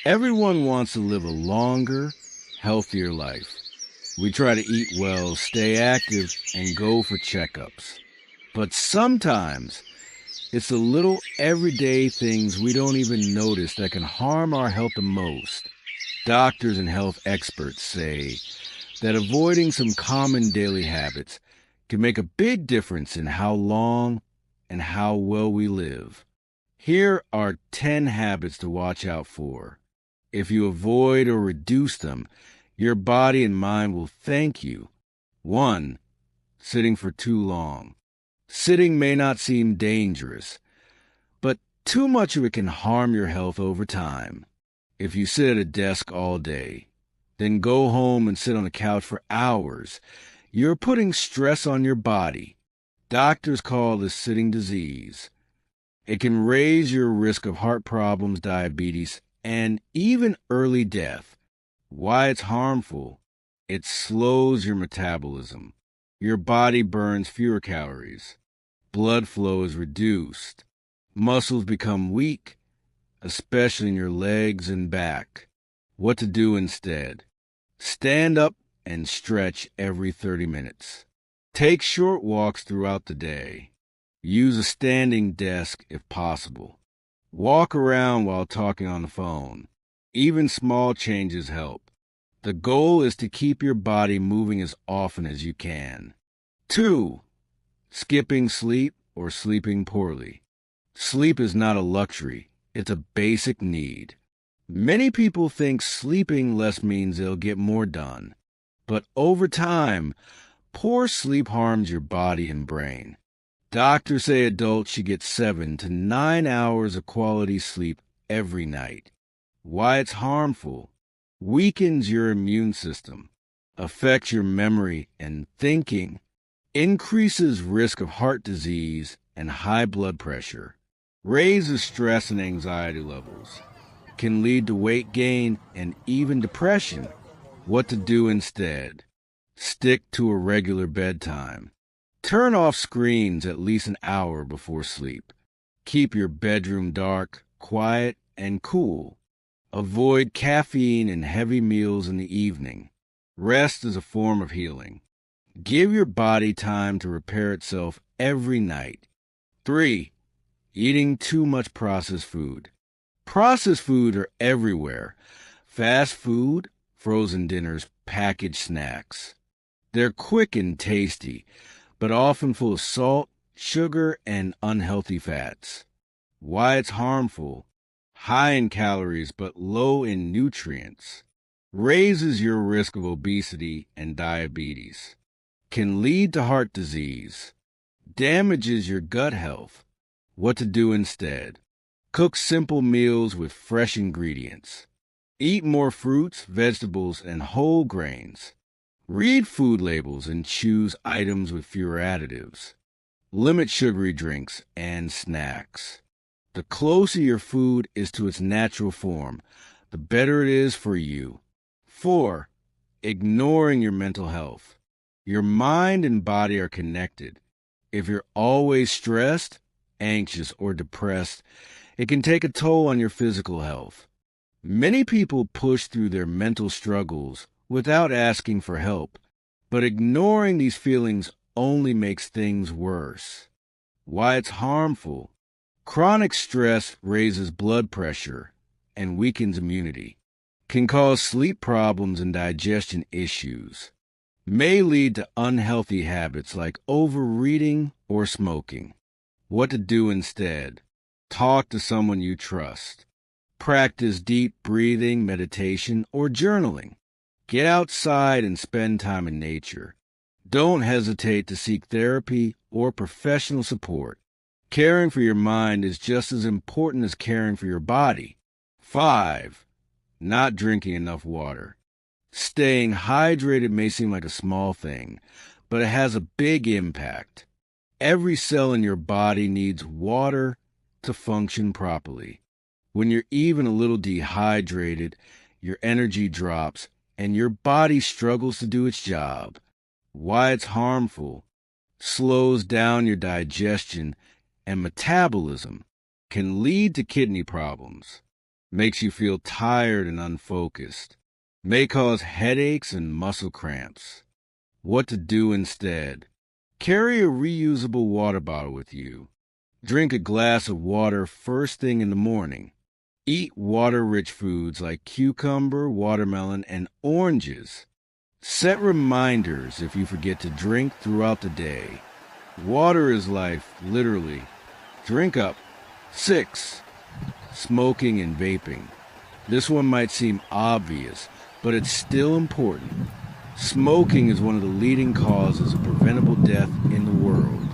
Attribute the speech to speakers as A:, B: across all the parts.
A: Everyone wants to live a longer, healthier life. We try to eat well, stay active, and go for checkups. But sometimes it's the little everyday things we don't even notice that can harm our health the most. Doctors and health experts say that avoiding some common daily habits can make a big difference in how long and how well we live. Here are 10 habits to watch out for. If you avoid or reduce them, your body and mind will thank you. 1. Sitting for too long. Sitting may not seem dangerous, but too much of it can harm your health over time. If you sit at a desk all day, then go home and sit on the couch for hours, you're putting stress on your body. Doctors call this sitting disease. It can raise your risk of heart problems, diabetes, and even early death. Why it's harmful? It slows your metabolism. Your body burns fewer calories. Blood flow is reduced. Muscles become weak, especially in your legs and back. What to do instead? Stand up and stretch every 30 minutes. Take short walks throughout the day. Use a standing desk if possible. Walk around while talking on the phone. Even small changes help. The goal is to keep your body moving as often as you can. 2. Skipping sleep or sleeping poorly. Sleep is not a luxury. It's a basic need. Many people think sleeping less means they'll get more done. But over time, poor sleep harms your body and brain. Doctors say adults should get 7 to 9 hours of quality sleep every night. Why it's harmful? Weakens your immune system, affects your memory and thinking, increases risk of heart disease and high blood pressure, raises stress and anxiety levels, can lead to weight gain and even depression. What to do instead? Stick to a regular bedtime. Turn off screens at least an hour before sleep. Keep your bedroom dark, quiet, and cool. Avoid caffeine and heavy meals in the evening. Rest is a form of healing. Give your body time to repair itself every night. 3. Eating too much processed food. Processed food are everywhere. Fast food, frozen dinners, packaged snacks. They're quick and tasty, but often full of salt, sugar, and unhealthy fats. Why it's harmful? High in calories but low in nutrients. Raises your risk of obesity and diabetes. Can lead to heart disease. Damages your gut health. What to do instead? Cook simple meals with fresh ingredients. Eat more fruits, vegetables, and whole grains. Read food labels and choose items with fewer additives. Limit sugary drinks and snacks. The closer your food is to its natural form, the better it is for you. 4. Ignoring your mental health. Your mind and body are connected. If you're always stressed, anxious, or depressed, it can take a toll on your physical health. Many people push through their mental struggles without asking for help, but ignoring these feelings only makes things worse. Why it's harmful? Chronic stress raises blood pressure and weakens immunity, can cause sleep problems and digestion issues, may lead to unhealthy habits like overeating or smoking. What to do instead? Talk to someone you trust. Practice deep breathing, meditation, or journaling. Get outside and spend time in nature. Don't hesitate to seek therapy or professional support. Caring for your mind is just as important as caring for your body. 5. Not drinking enough water. Staying hydrated may seem like a small thing, but it has a big impact. Every cell in your body needs water to function properly. When you're even a little dehydrated, your energy drops and your body struggles to do its job. Why it's harmful? Slows down your digestion and metabolism, can lead to kidney problems. makes you feel tired and unfocused, may cause headaches and muscle cramps. What to do instead? Carry a reusable water bottle with you. Drink a glass of water first thing in the morning. Eat water-rich foods like cucumber, watermelon, and oranges. Set reminders if you forget to drink throughout the day. Water is life, literally. Drink up. 6. Smoking and vaping. This one might seem obvious, but it's still important. Smoking is one of the leading causes of preventable death in the world.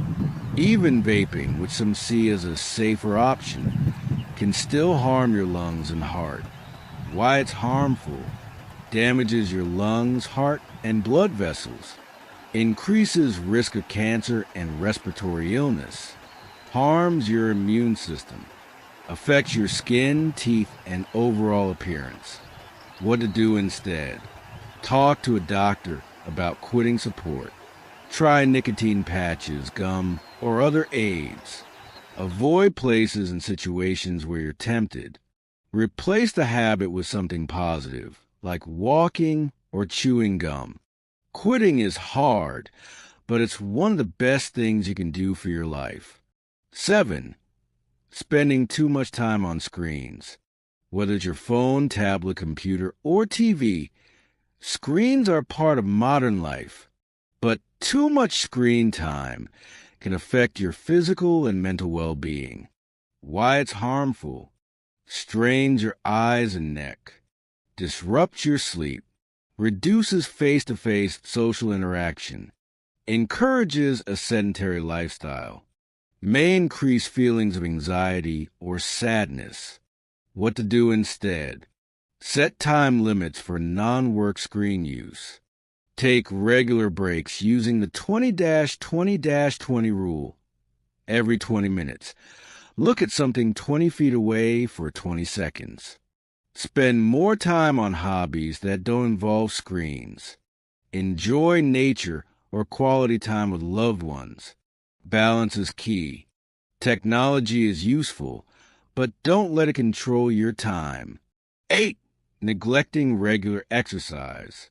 A: Even vaping, which some see as a safer option, can still harm your lungs and heart. Why it's harmful: damages your lungs, heart, and blood vessels, increases risk of cancer and respiratory illness, harms your immune system, affects your skin, teeth, and overall appearance. What to do instead? Talk to a doctor about quitting support. Try nicotine patches, gum, or other aids. Avoid places and situations where you're tempted. Replace the habit with something positive, like walking or chewing gum. Quitting is hard, but it's one of the best things you can do for your life. 7. Spending too much time on screens. Whether it's your phone, tablet, computer, or TV, screens are part of modern life. But too much screen time can affect your physical and mental well-being. Why it's harmful: strains your eyes and neck, disrupts your sleep, reduces face-to-face social interaction, encourages a sedentary lifestyle, may increase feelings of anxiety or sadness. What to do instead? Set time limits for non-work screen use. Take regular breaks using the 20-20-20 rule. Every 20 minutes, look at something 20 feet away for 20 seconds. Spend more time on hobbies that don't involve screens. Enjoy nature or quality time with loved ones. Balance is key. Technology is useful, but don't let it control your time. 8. Neglecting regular exercise.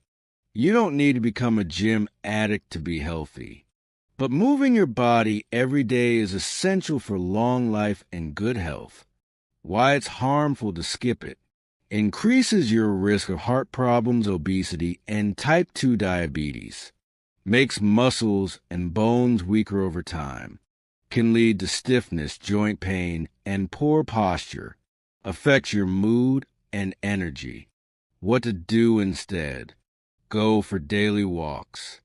A: You don't need to become a gym addict to be healthy, but moving your body every day is essential for long life and good health. Why it's harmful to skip it: increases your risk of heart problems, obesity, and type 2 diabetes, makes muscles and bones weaker over time, can lead to stiffness, joint pain, and poor posture, affects your mood and energy. What to do instead? Go for daily walks.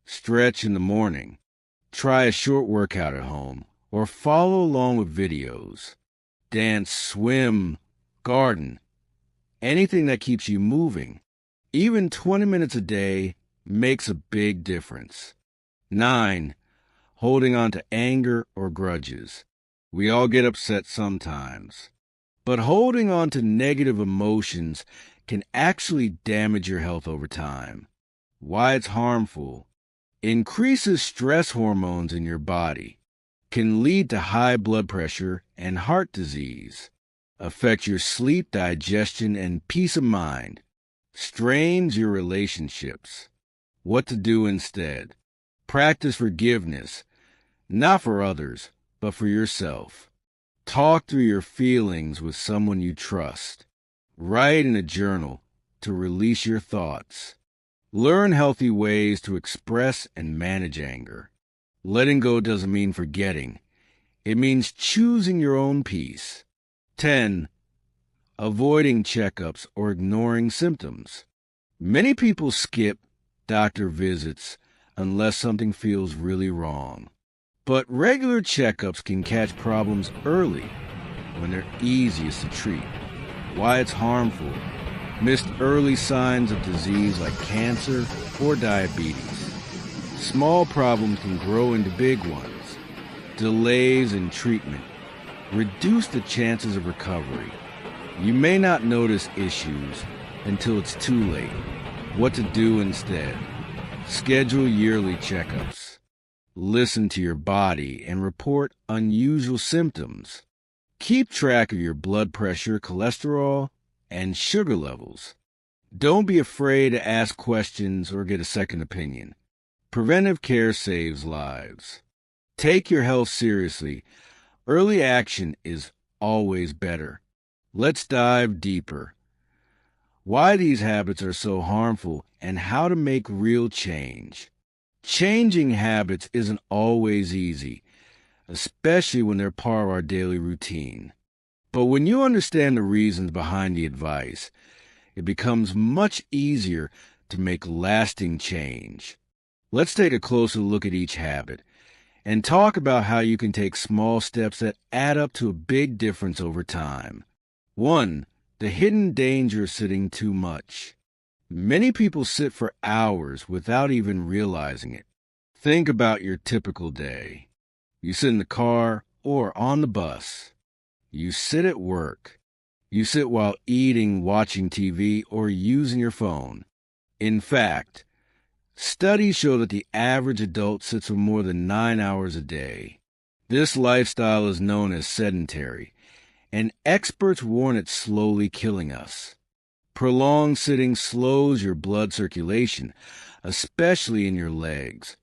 A: Stretch in the morning. Try a short workout at home, or follow along with videos. Dance, swim, garden. Anything that keeps you moving. Even 20 minutes a day makes a big difference. 9. Holding on to anger or grudges. We all get upset sometimes, but holding on to negative emotions can actually damage your health over time. Why it's harmful: increases stress hormones in your body, can lead to high blood pressure and heart disease, affects your sleep, digestion, and peace of mind, strains your relationships. What to do instead? Practice forgiveness, not for others, but for yourself. Talk through your feelings with someone you trust. Write in a journal to release your thoughts. Learn healthy ways to express and manage anger. Letting go doesn't mean forgetting. It means choosing your own peace. 10. Avoiding checkups or ignoring symptoms. Many people skip doctor visits unless something feels really wrong. But regular checkups can catch problems early when they're easiest to treat. Why it's harmful: missed early signs of disease like cancer or diabetes. Small problems can grow into big ones. Delays in treatment reduce the chances of recovery. You may not notice issues until it's too late. What to do instead? Schedule yearly checkups. Listen to your body and report unusual symptoms. Keep track of your blood pressure, cholesterol, and sugar levels. Don't be afraid to ask questions or get a second opinion. Preventive care saves lives. Take your health seriously. Early action is always better. Let's dive deeper. Why these habits are so harmful and how to make real change. Changing habits isn't always easy, especially when they're part of our daily routine. But when you understand the reasons behind the advice, it becomes much easier to make lasting change. Let's take a closer look at each habit and talk about how you can take small steps that add up to a big difference over time. 1. The hidden danger of sitting too much. Many people sit for hours without even realizing it. Think about your typical day. You sit in the car or on the bus. You sit at work. You sit while eating, watching TV, or using your phone. In fact, studies show that the average adult sits for more than 9 hours a day. This lifestyle is known as sedentary, and experts warn it's slowly killing us. Prolonged sitting slows your blood circulation, especially in your legs,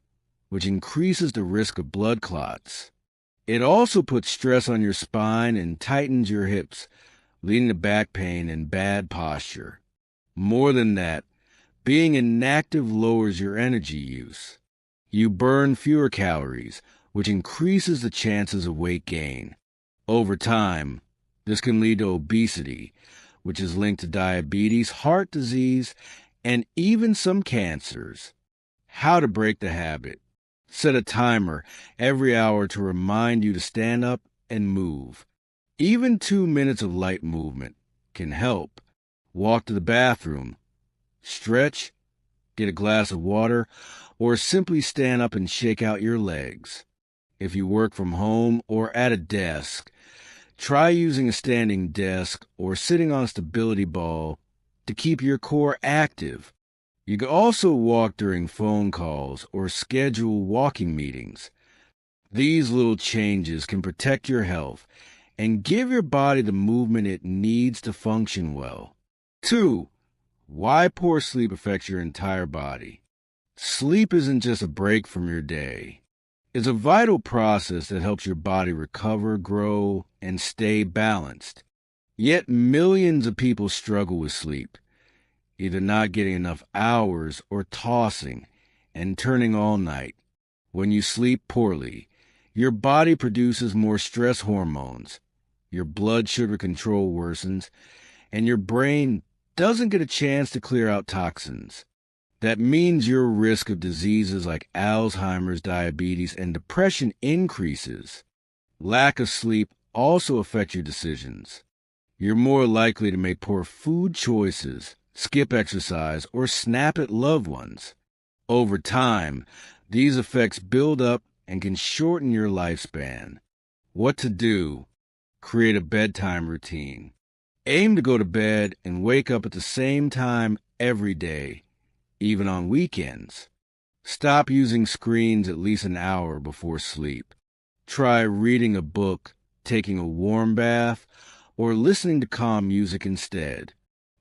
A: which increases the risk of blood clots. It also puts stress on your spine and tightens your hips, leading to back pain and bad posture. More than that, being inactive lowers your energy use. You burn fewer calories, which increases the chances of weight gain. Over time, this can lead to obesity, which is linked to diabetes, heart disease, and even some cancers. How to break the habit. Set a timer every hour to remind you to stand up and move. Even 2 minutes of light movement can help. Walk to the bathroom, stretch, get a glass of water, or simply stand up and shake out your legs. If you work from home or at a desk, try using a standing desk or sitting on a stability ball to keep your core active. You can also walk during phone calls or schedule walking meetings. These little changes can protect your health and give your body the movement it needs to function well. 2. Why poor sleep affects your entire body. Sleep isn't just a break from your day. It's a vital process that helps your body recover, grow, and stay balanced. Yet millions of people struggle with sleep, either not getting enough hours or tossing and turning all night. When you sleep poorly, your body produces more stress hormones, your blood sugar control worsens, and your brain doesn't get a chance to clear out toxins. That means your risk of diseases like Alzheimer's, diabetes, and depression increases. Lack of sleep also affects your decisions. You're more likely to make poor food choices, skip exercise, or snap at loved ones. Over time, these effects build up and can shorten your lifespan. What to do? Create a bedtime routine. Aim to go to bed and wake up at the same time every day, even on weekends. Stop using screens at least an hour before sleep. Try reading a book, taking a warm bath, or listening to calm music instead.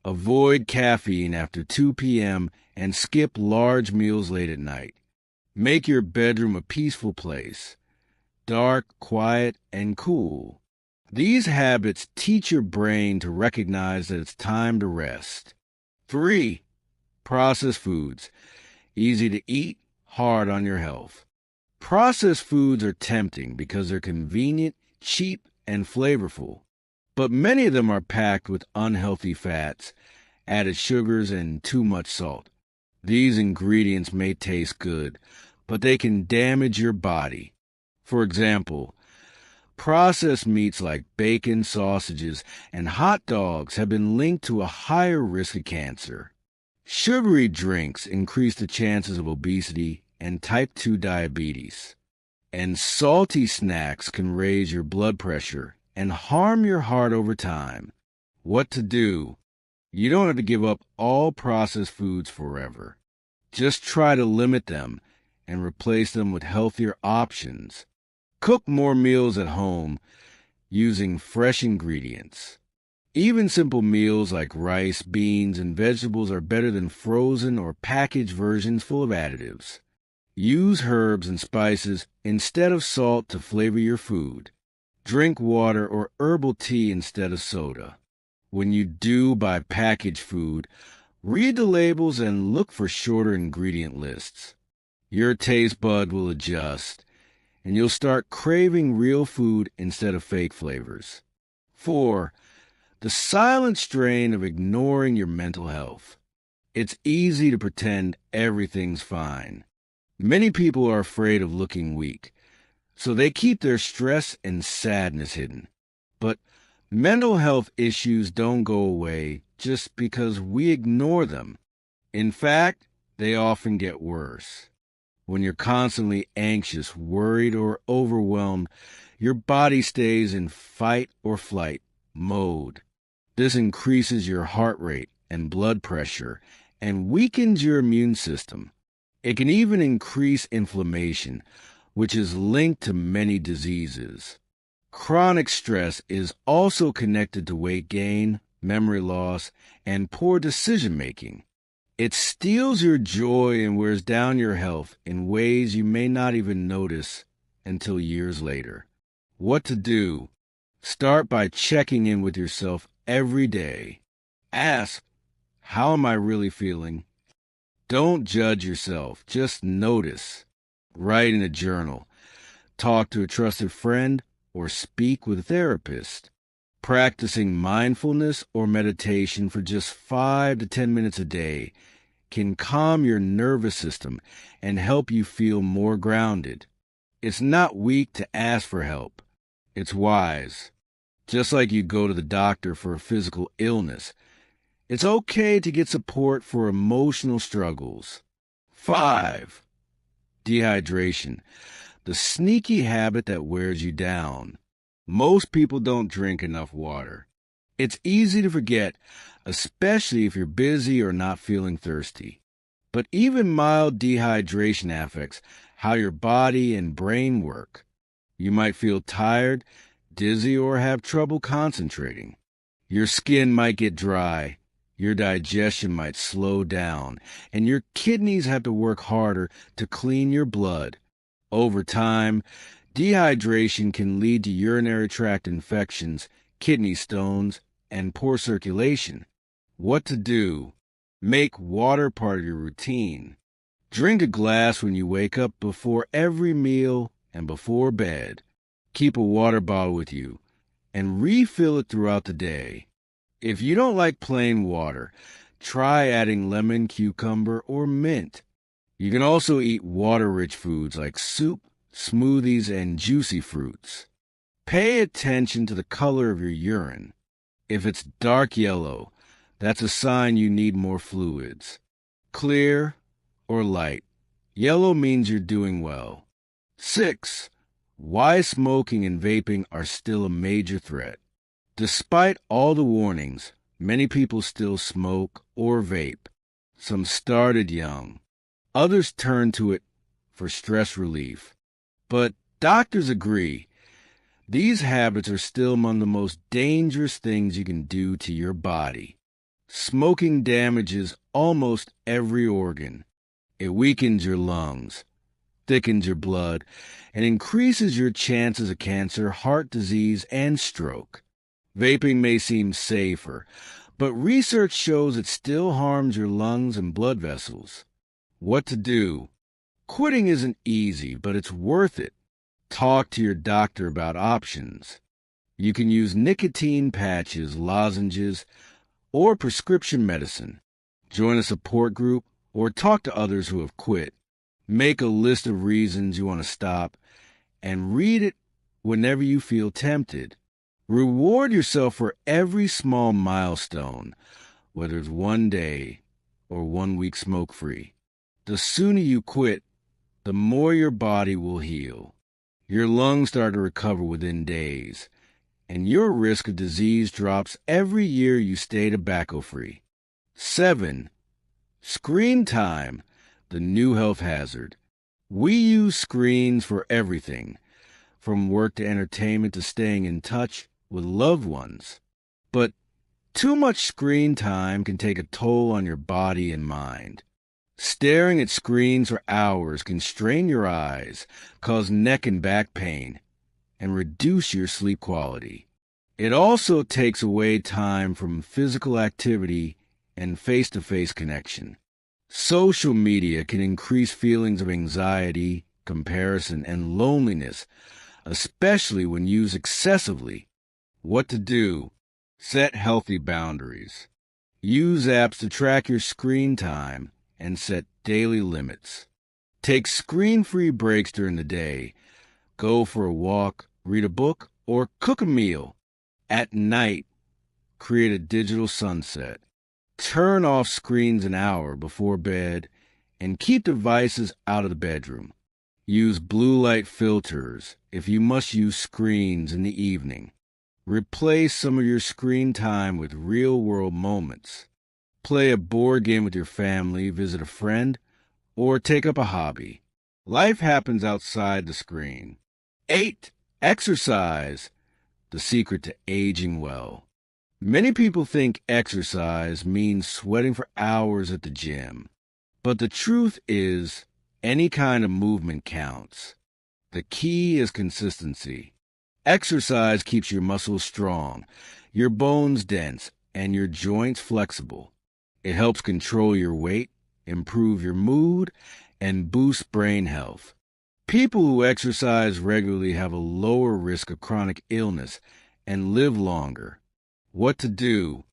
A: Avoid caffeine after 2 p.m. and skip large meals late at night. Make your bedroom a peaceful place, dark, quiet, and cool. These habits teach your brain to recognize that it's time to rest. 3. Processed foods. Easy to eat, hard on your health. Processed foods are tempting because they're convenient, cheap, and flavorful. But many of them are packed with unhealthy fats, added sugars, and too much salt. These ingredients may taste good, but they can damage your body. For example, processed meats like bacon, sausages, and hot dogs have been linked to a higher risk of cancer. Sugary drinks increase the chances of obesity and type 2 diabetes. And salty snacks can raise your blood pressure and harm your heart over time. What to do? You don't have to give up all processed foods forever. Just try to limit them and replace them with healthier options. Cook more meals at home. using fresh ingredients. Even simple meals like rice, beans, and vegetables are better than frozen or packaged versions full of additives. Use herbs and spices instead of salt to flavor your food. Drink water or herbal tea instead of soda. When you do buy packaged food, read the labels and look for shorter ingredient lists. Your taste bud will adjust, and you'll start craving real food instead of fake flavors. 4. The silent strain of ignoring your mental health. It's easy to pretend everything's fine. Many people are afraid of looking weak, so they keep their stress and sadness hidden. But mental health issues don't go away just because we ignore them. In fact, they often get worse. When you're constantly anxious, worried, or overwhelmed, your body stays in fight or flight mode. This increases your heart rate and blood pressure and weakens your immune system. It can even increase inflammation, which is linked to many diseases. Chronic stress is also connected to weight gain, memory loss, and poor decision-making. It steals your joy and wears down your health in ways you may not even notice until years later. What to do? Start by checking in with yourself every day. Ask, how am I really feeling? Don't judge yourself, just notice. Write in a journal. Talk to a trusted friend or speak with a therapist. Practicing mindfulness or meditation for just 5 to 10 minutes a day can calm your nervous system and help you feel more grounded. It's not weak to ask for help. It's wise. Just like you go to the doctor for a physical illness, it's okay to get support for emotional struggles. 5. Dehydration, the sneaky habit that wears you down. Most people don't drink enough water. It's easy to forget, especially if you're busy or not feeling thirsty. But even mild dehydration affects how your body and brain work. You might feel tired, dizzy, or have trouble concentrating. Your skin might get dry, your digestion might slow down, and your kidneys have to work harder to clean your blood. Over time, dehydration can lead to urinary tract infections, kidney stones, and poor circulation. What to do? Make water part of your routine. Drink a glass when you wake up, before every meal, and before bed. Keep a water bottle with you, and refill it throughout the day. If you don't like plain water, try adding lemon, cucumber, or mint. You can also eat water-rich foods like soup, smoothies, and juicy fruits. Pay attention to the color of your urine. If it's dark yellow, that's a sign you need more fluids. Clear or light. Yellow means you're doing well. 6. Why smoking and vaping are still a major threat. Despite all the warnings, many people still smoke or vape. Some started young. Others turn to it for stress relief. But doctors agree, these habits are still among the most dangerous things you can do to your body. Smoking damages almost every organ. It weakens your lungs, thickens your blood, and increases your chances of cancer, heart disease, and stroke. Vaping may seem safer, but research shows it still harms your lungs and blood vessels. What to do? Quitting isn't easy, but it's worth it. Talk to your doctor about options. You can use nicotine patches, lozenges, or prescription medicine. Join a support group or talk to others who have quit. Make a list of reasons you want to stop and read it whenever you feel tempted. Reward yourself for every small milestone, whether it's 1 day or 1 week smoke-free. The sooner you quit, the more your body will heal. Your lungs start to recover within days, and your risk of disease drops every year you stay tobacco-free. 7. Screen time, the new health hazard. We use screens for everything, from work to entertainment to staying in touch with loved ones. But too much screen time can take a toll on your body and mind. Staring at screens for hours can strain your eyes, cause neck and back pain, and reduce your sleep quality. It also takes away time from physical activity and face-to-face connection. Social media can increase feelings of anxiety, comparison, and loneliness, especially when used excessively. What to do? Set healthy boundaries. Use apps to track your screen time and set daily limits. Take screen-free breaks during the day. Go for a walk, read a book, or cook a meal. At night, create a digital sunset. Turn off screens an hour before bed and keep devices out of the bedroom. Use blue light filters if you must use screens in the evening. Replace some of your screen time with real-world moments. Play a board game with your family, visit a friend, or take up a hobby. Life happens outside the screen. 8. Exercise, the secret to aging well. Many people think exercise means sweating for hours at the gym. But the truth is, any kind of movement counts. The key is consistency. Exercise keeps your muscles strong, your bones dense, and your joints flexible. It helps control your weight, improve your mood, and boost brain health. People who exercise regularly have a lower risk of chronic illness and live longer. What to do?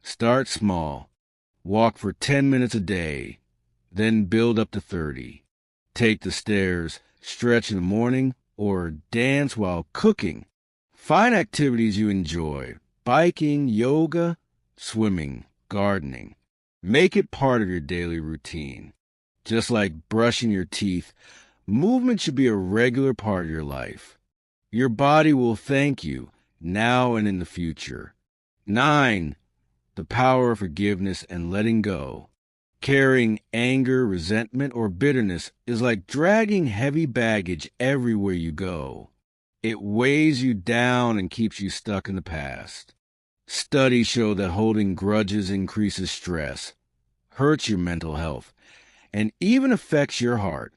A: Start small. Walk for 10 minutes a day, then build up to 30. Take the stairs, stretch in the morning, or dance while cooking. Find activities you enjoy: biking, yoga, swimming, gardening. Make it part of your daily routine. Just like brushing your teeth, movement should be a regular part of your life. Your body will thank you now and in the future. 9. The power of forgiveness and letting go. Carrying anger, resentment, or bitterness is like dragging heavy baggage everywhere you go. It weighs you down and keeps you stuck in the past. Studies show that holding grudges increases stress, hurts your mental health, and even affects your heart.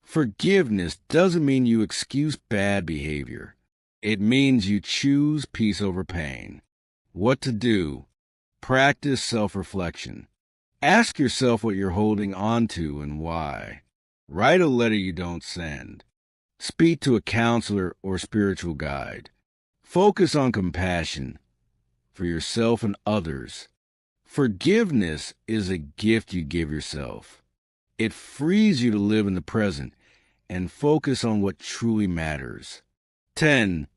A: Forgiveness doesn't mean you excuse bad behavior. It means you choose peace over pain. What to do? Practice self-reflection. Ask yourself what you're holding on to and why. Write a letter you don't send. Speak to a counselor or spiritual guide. Focus on compassion for yourself and others. Forgiveness is a gift you give yourself. It frees you to live in the present and focus on what truly matters. 10.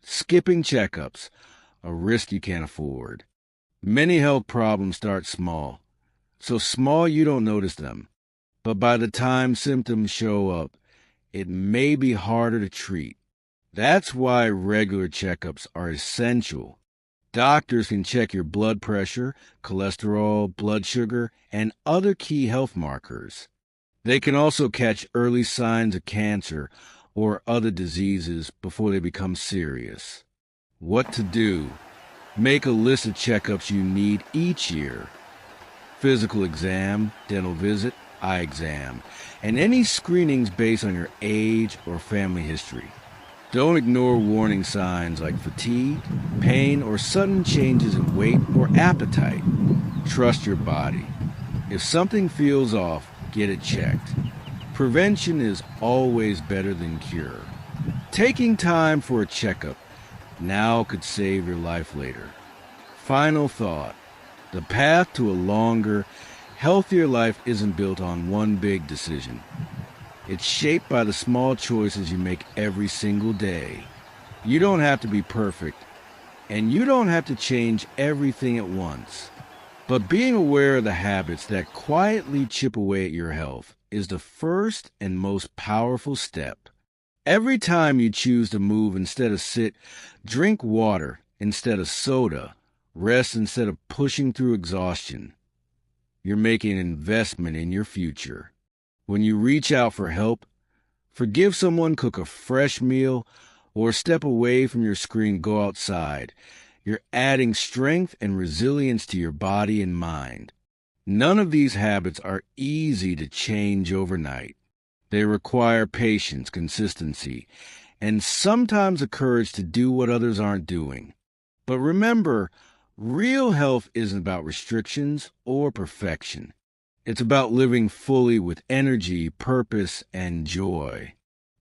A: Skipping checkups, a risk you can't afford. Many health problems start small, so small you don't notice them. But by the time symptoms show up, it may be harder to treat. That's why regular checkups are essential. Doctors can check your blood pressure, cholesterol, blood sugar, and other key health markers. They can also catch early signs of cancer or other diseases before they become serious. What to do? Make a list of checkups you need each year. Physical exam, dental visit, eye exam, and any screenings based on your age or family history. Don't ignore warning signs like fatigue, pain, or sudden changes in weight or appetite. Trust your body. If something feels off, get it checked. Prevention is always better than cure. Taking time for a checkup now could save your life later. Final thought. The path to a longer, healthier life isn't built on one big decision. It's shaped by the small choices you make every single day. You don't have to be perfect, and you don't have to change everything at once. But being aware of the habits that quietly chip away at your health is the first and most powerful step. Every time you choose to move instead of sit, drink water instead of soda, rest instead of pushing through exhaustion, you're making an investment in your future. When you reach out for help, forgive someone, cook a fresh meal, or step away from your screen, go outside. You're adding strength and resilience to your body and mind. None of these habits are easy to change overnight. They require patience, consistency, and sometimes the courage to do what others aren't doing. But remember, real health isn't about restrictions or perfection. It's about living fully with energy, purpose, and joy.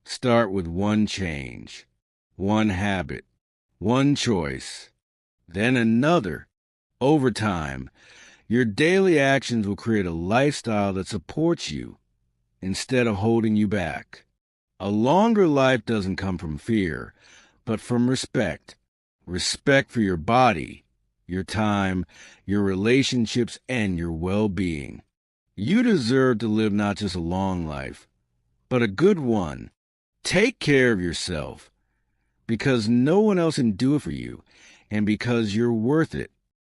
A: Start with one change, one habit, one choice, then another. Over time, your daily actions will create a lifestyle that supports you instead of holding you back. A longer life doesn't come from fear, but from respect. Respect for your body, your time, your relationships, and your well-being. You deserve to live not just a long life, but a good one. Take care of yourself because no one else can do it for you and because you're worth it.